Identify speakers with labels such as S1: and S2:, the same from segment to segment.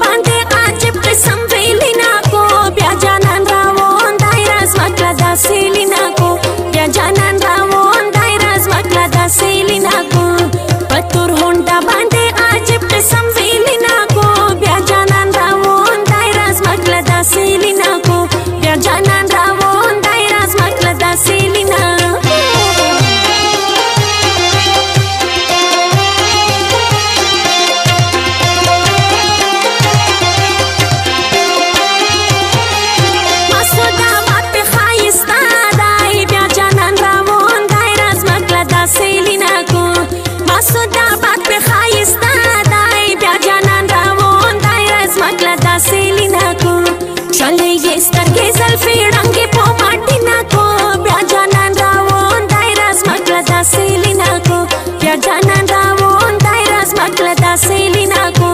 S1: باندې عجب قسم ویلینا کو بیا جانان راوون دای راز مکړه داسې لینا کو بیا جانان راوون دای راز مکړه داسې لینا کو پتور هونډا باندې عجب قسم ویلینا کو بیا جانان راوون دای راز مکړه داسې لینا کو بیا جانان راوون دای راز مکړه داسې لینا جانان راوون دای راز مکړه داسې لینا کو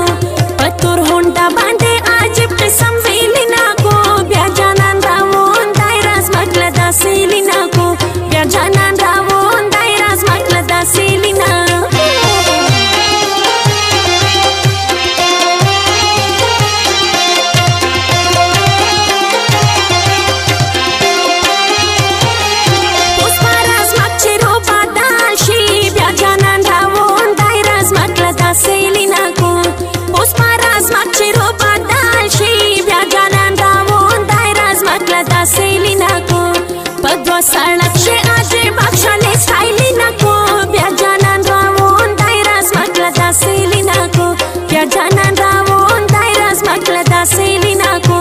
S1: پتور هونډا باندې عجب قسم ویلینا کو بیا جانان راوون دای راز مکړه داسې لینا کو بیا جانان راوون دای راز مکړه داسې لینا सड़क से आजे बख्शले स्टाइलिना को ब्या जानन रावोन दाई राज मकला दासेलिना को ब्या जानन रावोन दाई राज मकला दासेलिना को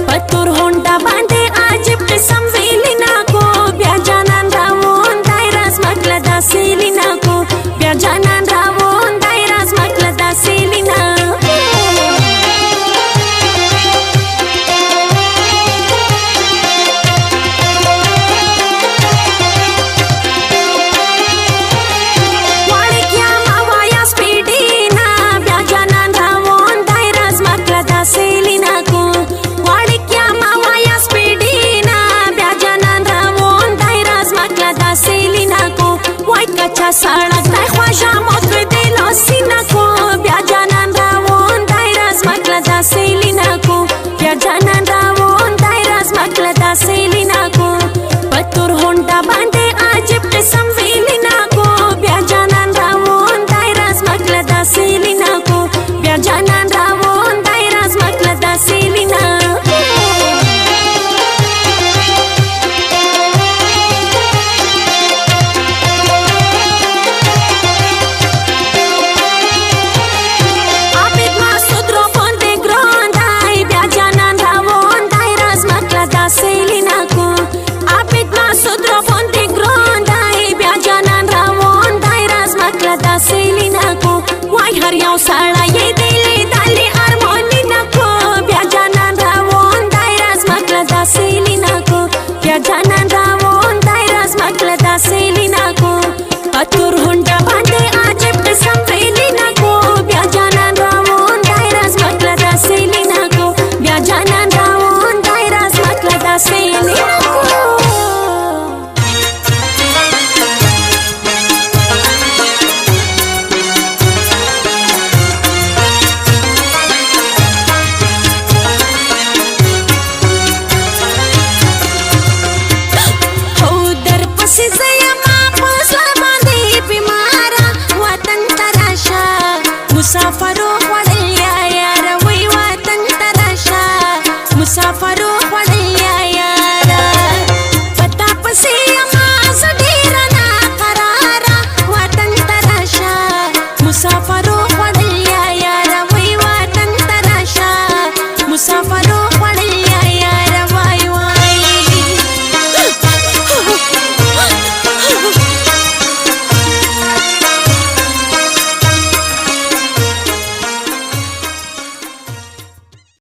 S1: पतुर होंडा बांधे आजिब किस्म वेलिना को ब्या जानन रावोन दाई राज मकला दासेलिना को ब्या जानन रावोन दाई राज मकला दासेलिना सड़क दाई ख्वाजा मोत दिलो सीना को ब्या जानन रावोन दाई राज मकला दासे लिना को ब्या जानन रावोन दाई राज मकला दासे लिना को पतुर होंडा बांधे आजिब किस्म